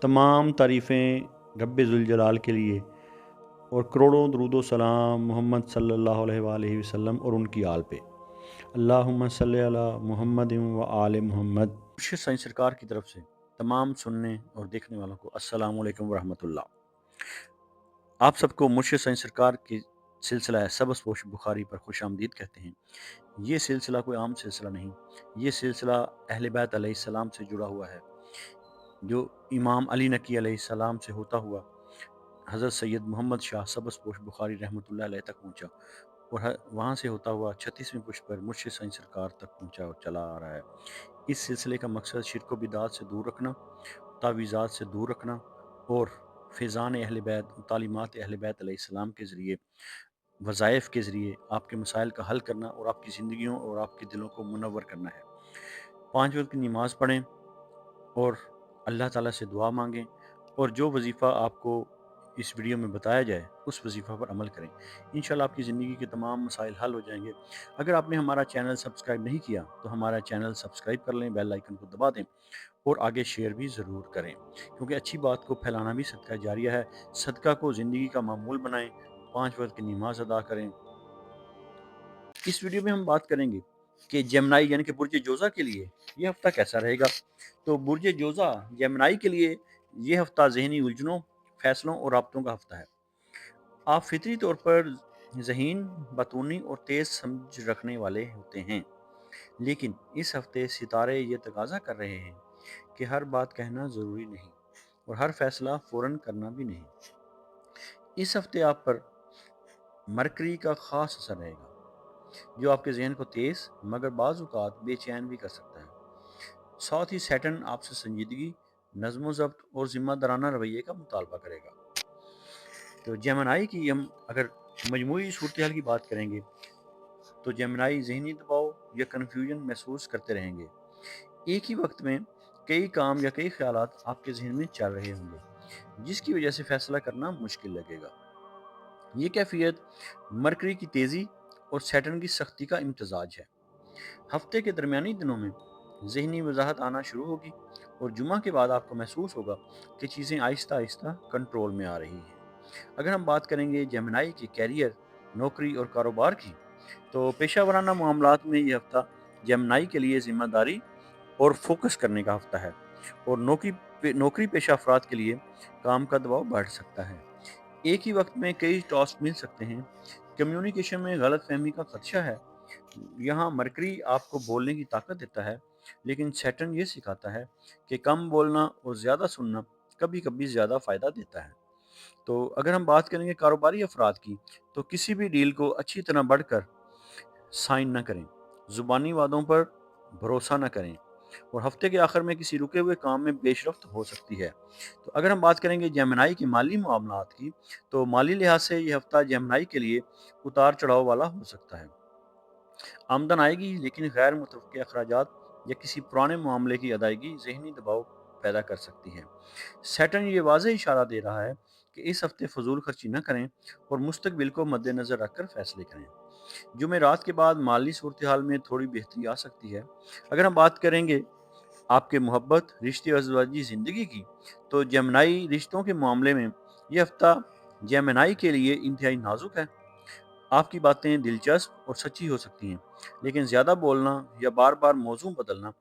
तमाम तारीफ़ें रब्बे ज़ुल के लिए और करोड़ों दरूद व सलाम मोहम्मद सल्लल्लाहु अलैहि वसल्लम और उनकी आल पे। अल्लाहुम्मा सल्लि अला मुहम्मद व आले मोहम्मद। मुर्शिद साईं सरकार की तरफ से तमाम सुनने और देखने वालों को अस्सलामु अलैकुम व रहमतुल्लाह। आप सबको मुर्शिद साईं सरकार की सिलसिला है सबस पोश बुखारी पर खुश आमदीद कहते हैं। ये सिलसिला कोई आम सिलसिला नहीं, ये सिलसिला अहले बैत अलैहिस्सलाम से जुड़ा हुआ है, जो इमाम अली नकी अलैहिस्सलाम से होता हुआ हज़रत सैयद मोहम्मद शाह सबस पोश बुखारी रहमतुल्लाह अलैह तक पहुँचा और वहाँ से होता हुआ 36वें पुष्प पर मुर्शिद साईं सरकार तक पहुँचा और चला आ रहा है। इस सिलसिले का मकसद शिरक व बिदात से दूर रखना, तावीज़ात से दूर रखना और फ़ैज़ान अहले बैत, तालीमात अहले बैत अलैहिस्सलाम के ज़रिए, वज़ाइफ़ के ज़रिए आपके मसाइल का हल करना और आपकी ज़िंदगियों और आपके दिलों को मुनव्वर करना है। 5 वक़्त की नमाज़ पढ़ें और अल्लाह ताला से दुआ मांगें और जो वजीफ़ा आपको इस वीडियो में बताया जाए उस वजीफ़ा पर अमल करें। इंशाल्लाह आपकी ज़िंदगी के तमाम मसाइल हल हो जाएंगे। अगर आपने हमारा चैनल सब्सक्राइब नहीं किया तो हमारा चैनल सब्सक्राइब कर लें, बेल आइकन को दबा दें और आगे शेयर भी ज़रूर करें, क्योंकि अच्छी बात को फैलाना भी सदका जारिया है। सदका को ज़िंदगी का मामूल बनाएं, 5 वक्त की नमाज अदा करें। इस वीडियो में हम बात करेंगे कि जेमिनी यानी कि बुर्ज जोज़ा के लिए ये हफ्ता कैसा रहेगा। तो बुर्ज जोज़ा जेमिनी के लिए ये हफ्ता ज़हनी उलझनों, फैसलों और राब्तों का हफ्ता है। आप फितरी तौर पर ज़हीन, बतूनी और तेज़ समझ रखने वाले होते हैं, लेकिन इस हफ्ते सितारे ये तकाजा कर रहे हैं कि हर बात कहना ज़रूरी नहीं और हर फैसला फ़ौरन करना भी नहीं। इस हफ्ते आप पर मरकरी का ख़ास असर रहेगा, जो आपके जहन को तेज़ मगर बाज़ औक़ात बेचैन भी कर सकता है। साथ ही सैटर्न आपसे संजीदगी, नज़्म ज़ब्त और ज़िम्मेदाराना रवैये का मुतालबा करेगा। तो जेमिनी की हम अगर मजमूई सूरत हाल की बात करेंगे तो जेमिनी ज़हनी दबाव या कन्फ्यूजन महसूस करते रहेंगे। एक ही वक्त में कई काम या कई ख्यालात आपके जहन में चल रहे होंगे, जिसकी वजह से फैसला करना मुश्किल लगेगा। ये कैफियत मरकरी की तेज़ी और सैटर्न की सख्ती का इम्तजाज है। हफ्ते के दरमियानी दिनों में ज़हनी वजाहत आना शुरू होगी और जुमा के बाद आपको महसूस होगा कि चीज़ें आहिस्ता आहिस्ता कंट्रोल में आ रही हैं। अगर हम बात करेंगे जेमिनी के कैरियर, नौकरी और कारोबार की, तो पेशा वराना मामलात में ये हफ्ता जेमिनी के लिए ज़िम्मेदारी और फोकस करने का हफ्ता है और नौकरी पेशा अफराद के लिए काम का दबाव बढ़ सकता है। एक ही वक्त में कई टास्क मिल सकते हैं। कम्युनिकेशन में गलत फहमी का खदशा है। यहाँ मरकरी आपको बोलने की ताकत देता है, लेकिन सैटर्न ये सिखाता है कि कम बोलना और ज़्यादा सुनना कभी कभी ज़्यादा फ़ायदा देता है। तो अगर हम बात करेंगे कारोबारी अफराद की, तो किसी भी डील को अच्छी तरह बढ़कर साइन न करें, ज़ुबानी वादों पर भरोसा न करें और हफ्ते के आखिर में किसी रुके हुए काम में पेशरफ्त हो सकती है। तो अगर हम बात करेंगे जेमिनी के माली मामलात की, तो माली लिहाज से ये हफ्ता जेमिनी के लिए उतार चढ़ाव वाला हो सकता है। आमदन आएगी, लेकिन गैर मुतवक्किल अखराजात या किसी पुराने मामले की अदायगी ज़हनी दबाव पैदा कर सकती है। सैटर्न ये वाज़ेह इशारा दे रहा है कि इस हफ्ते फजूल खर्ची न करें और मुस्तकबिल को मद्देनज़र रखकर फैसले करें। जुमेरात के बाद माली सूरत हाल में थोड़ी बेहतरी आ सकती है। अगर हम बात करेंगे आपके मोहब्बत, रिश्ते और ज़िंदगी ज़िंदगी की, तो जेमिनी रिश्तों के मामले में ये हफ्ता जेमिनी के लिए इंतहाई नाजुक है। आपकी बातें दिलचस्प और सच्ची हो सकती हैं, लेकिन ज़्यादा बोलना या बार बार मौजू बदलना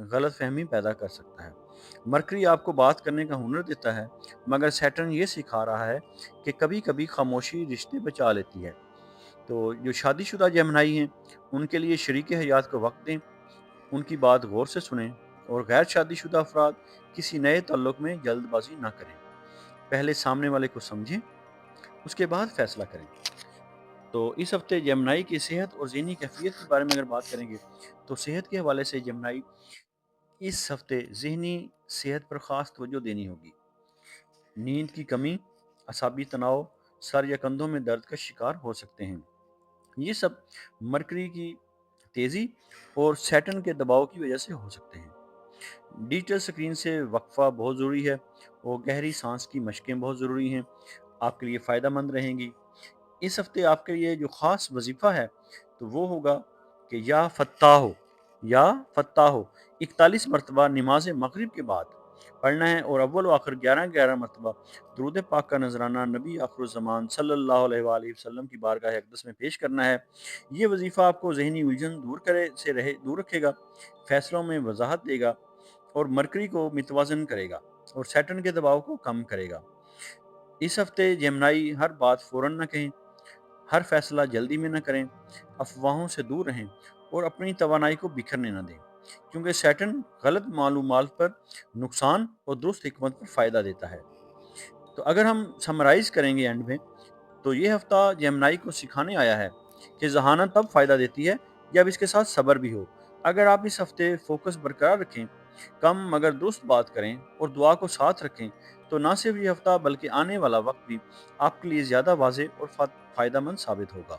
गलतफहमी पैदा कर सकता है। मरकरी आपको बात करने का हुनर देता है, मगर सैटर्न ये सिखा रहा है कि कभी कभी खामोशी रिश्ते बचा लेती है। तो जो शादीशुदा जेमिनी हैं, उनके लिए शरीक हयात को वक्त दें, उनकी बात गौर से सुनें और गैर शादीशुदा अफराद किसी नए ताल्लुक में जल्दबाजी ना करें। पहले सामने वाले को समझें, उसके बाद फैसला करें। तो इस हफ्ते जेमिनी की सेहत और ज़हनी कैफियत के बारे में अगर बात करेंगे, तो सेहत के हवाले से जेमिनी इस हफ्ते ज़हनी सेहत पर ख़ास तवज्जो देनी होगी। नींद की कमी, असाबी तनाव, सर या कंधों में दर्द का शिकार हो सकते हैं। ये सब मरकरी की तेज़ी और सैटर्न के दबाव की वजह से हो सकते हैं। डिजिटल स्क्रीन से वक्फा बहुत ज़रूरी है और गहरी सांस की मशकें बहुत ज़रूरी हैं, आपके लिए फ़ायदा मंद रहेंगी। इस हफ्ते आपके लिए जो ख़ास वजीफ़ा है, तो वो होगा कि या फ़त्ताह हो 41 मरतबा नमाज मगरिब के बाद پڑھنا ہے اور اول و آخر 11 مرتبہ درود پاک کا نذرانہ نبی آخر الزمان صلی اللہ علیہ وآلہ وسلم کی بارگاہ اقدس میں پیش کرنا ہے۔ یہ وظیفہ آپ کو ذہنی الجھن دور رکھے گا، فیصلوں میں وضاحت دے گا اور مرکری کو متوازن کرے گا اور سیٹرن کے دباؤ کو کم کرے گا۔ اس ہفتے جیمنائی ہر بات فوراً نہ کہیں، ہر فیصلہ جلدی میں نہ کریں، افواہوں سے دور رہیں اور اپنی توانائی کو بکھرنے نہ دیں، کیونکہ سیٹرن غلط معلومات پر نقصان اور درست حکمت پر فائدہ دیتا ہے۔ تو اگر ہم سمرائز کریں گے اینڈ میں، تو یہ ہفتہ جیمنائی کو سکھانے آیا ہے کہ ذہانت تب فائدہ دیتی ہے جب اس کے ساتھ صبر بھی ہو۔ اگر آپ اس ہفتے فوکس برقرار رکھیں، کم مگر درست بات کریں اور دعا کو ساتھ رکھیں، تو نہ صرف یہ ہفتہ بلکہ آنے والا وقت بھی آپ کے لیے زیادہ واضح اور فائدہ مند ثابت ہوگا۔